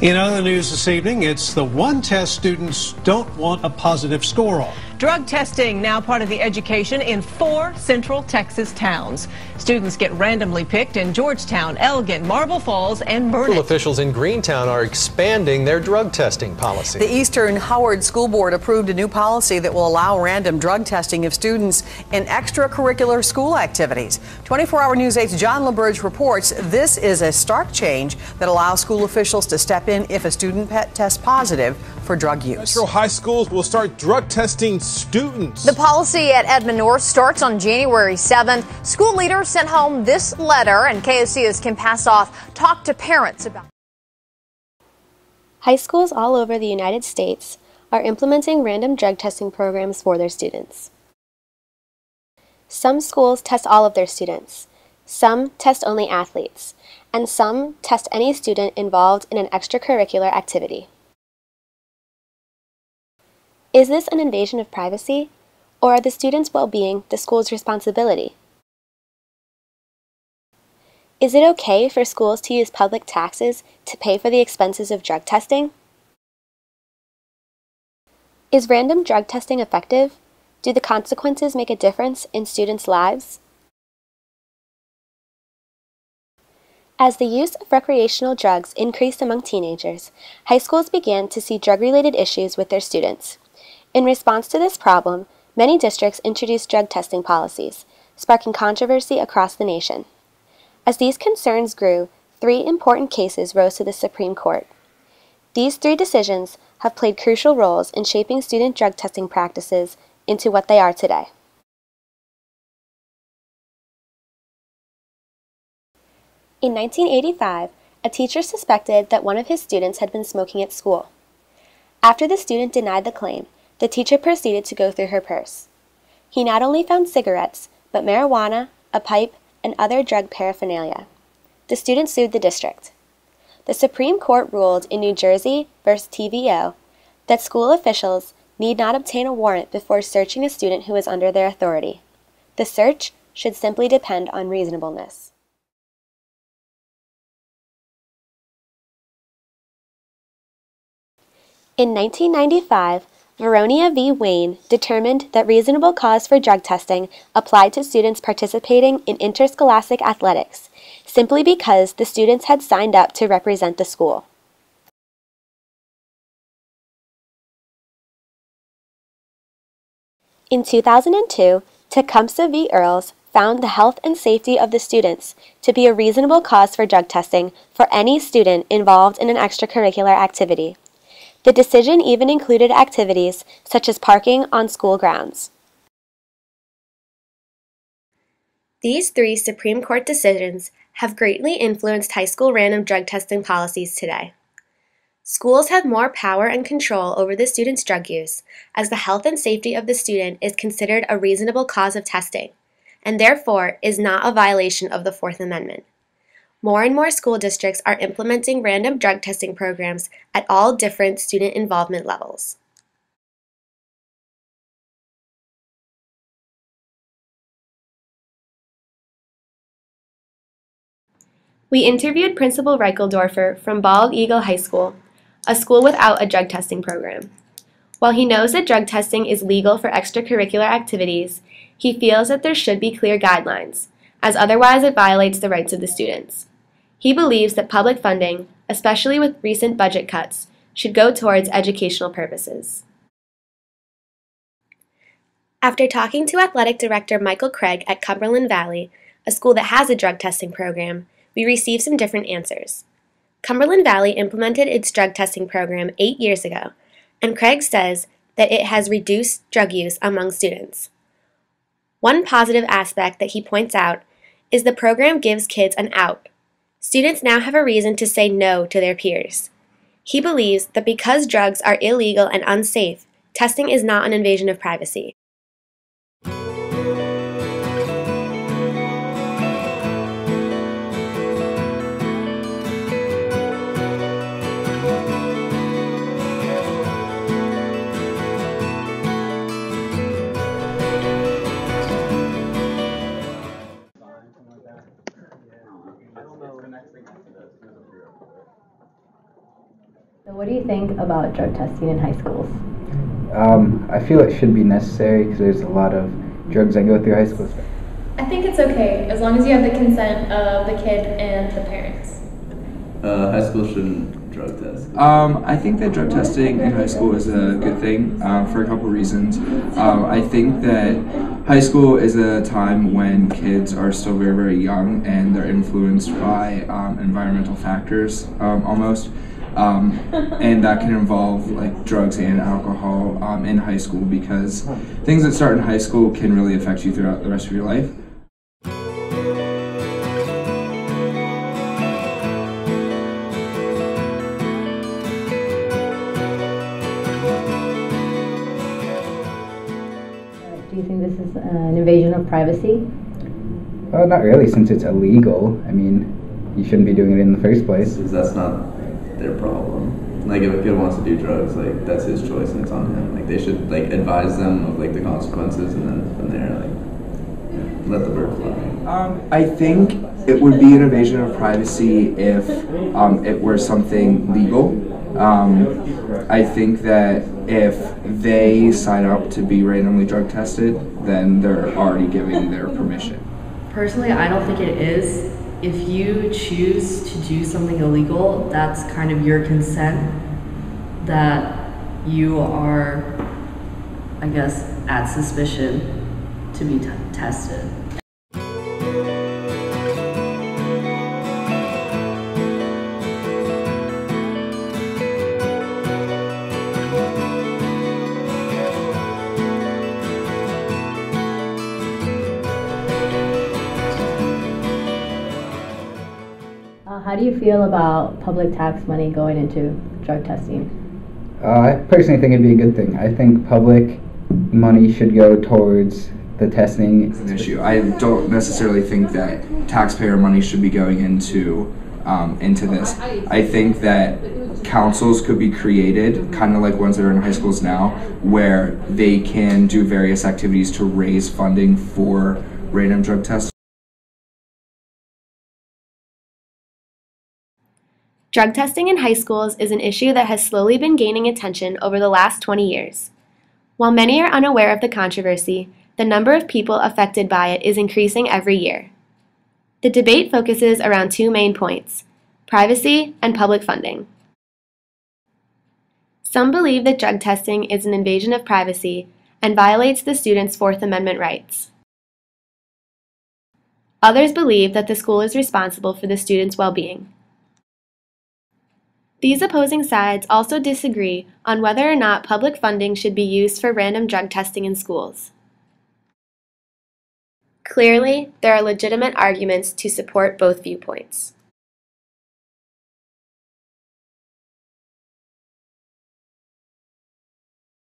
In other news this evening, it's the one test students don't want a positive score on. Drug testing now part of the education in 4 Central Texas towns. Students get randomly picked in Georgetown, Elgin, Marble Falls, and Burnett. School officials in Greentown are expanding their drug testing policy. The Eastern Howard School Board approved a new policy that will allow random drug testing of students in extracurricular school activities. 24-Hour News 8's John LaBerge reports this is a stark change that allows school officials to step in if a student tests positive for drug use. Metro high schools will start drug testing students. The policy at Edmond North starts on January 7th. School leaders sent home this letter, and KOC's Kim Passoff talked to parents about it. High schools all over the United States are implementing random drug testing programs for their students. Some schools test all of their students, some test only athletes, and some test any student involved in an extracurricular activity. Is this an invasion of privacy, or are the students' well-being the school's responsibility? Is it okay for schools to use public taxes to pay for the expenses of drug testing? Is random drug testing effective? Do the consequences make a difference in students' lives? As the use of recreational drugs increased among teenagers, high schools began to see drug-related issues with their students. In response to this problem, many districts introduced drug testing policies, sparking controversy across the nation. As these concerns grew, 3 important cases rose to the Supreme Court. These 3 decisions have played crucial roles in shaping student drug testing practices into what they are today. In 1985, a teacher suspected that one of his students had been smoking at school. After the student denied the claim, the teacher proceeded to go through her purse. He not only found cigarettes, but marijuana, a pipe, and other drug paraphernalia. The student sued the district. The Supreme Court ruled in New Jersey v. TVO that school officials need not obtain a warrant before searching a student who is under their authority. The search should simply depend on reasonableness. In 1995, Veronia v. Wayne determined that reasonable cause for drug testing applied to students participating in interscholastic athletics, simply because the students had signed up to represent the school. In 2002, Tecumseh v. Earls found the health and safety of the students to be a reasonable cause for drug testing for any student involved in an extracurricular activity. The decision even included activities such as parking on school grounds. These 3 Supreme Court decisions have greatly influenced high school random drug testing policies today. Schools have more power and control over the student's drug use, as the health and safety of the student is considered a reasonable cause of testing, and therefore is not a violation of the Fourth Amendment. More and more school districts are implementing random drug testing programs at all different student involvement levels. We interviewed Principal Reichendorfer from Bald Eagle High School, a school without a drug testing program. While he knows that drug testing is legal for extracurricular activities, he feels that there should be clear guidelines, as otherwise it violates the rights of the students. He believes that public funding, especially with recent budget cuts, should go towards educational purposes. After talking to Athletic Director Michael Craig at Cumberland Valley, a school that has a drug testing program, we received some different answers. Cumberland Valley implemented its drug testing program 8 years ago, and Craig says that it has reduced drug use among students. One positive aspect that he points out is the program gives kids an out. Students now have a reason to say no to their peers. He believes that because drugs are illegal and unsafe, testing is not an invasion of privacy. I don't know the next thing after this. think about drug testing in high schools? I feel it should be necessary because there's a lot of drugs that go through high school. I think it's okay as long as you have the consent of the kid and the parents. High school shouldn't drug test. I think that drug testing in high school is a good thing for a couple reasons. I think that high school is a time when kids are still very, very young and they're influenced by environmental factors almost. And that can involve like drugs and alcohol in high school, because things that start in high school can really affect you throughout the rest of your life. Do you think this is an invasion of privacy? Not really, since it's illegal. I mean, you shouldn't be doing it in the first place. Because that's not their problem. Like, if a kid wants to do drugs, like, that's his choice and it's on him. Like, they should, like, advise them of, like, the consequences, and then from there, like, let the bird fly. I think it would be an invasion of privacy if it were something legal. I think that if they sign up to be randomly drug tested, then they're already giving their permission. Personally, I don't think it is. If you choose to do something illegal, that's kind of your consent that you are, I guess, at suspicion to be tested. How do you feel about public tax money going into drug testing? I personally think it'd be a good thing. I think public money should go towards the testing. It's an issue. I don't necessarily think that taxpayer money should be going into this. I think that councils could be created, kind of like ones that are in high schools now, where they can do various activities to raise funding for random drug tests. Drug testing in high schools is an issue that has slowly been gaining attention over the last 20 years. While many are unaware of the controversy, the number of people affected by it is increasing every year. The debate focuses around two main points: privacy and public funding. Some believe that drug testing is an invasion of privacy and violates the students' Fourth Amendment rights. Others believe that the school is responsible for the students' well-being. These opposing sides also disagree on whether or not public funding should be used for random drug testing in schools. Clearly, there are legitimate arguments to support both viewpoints.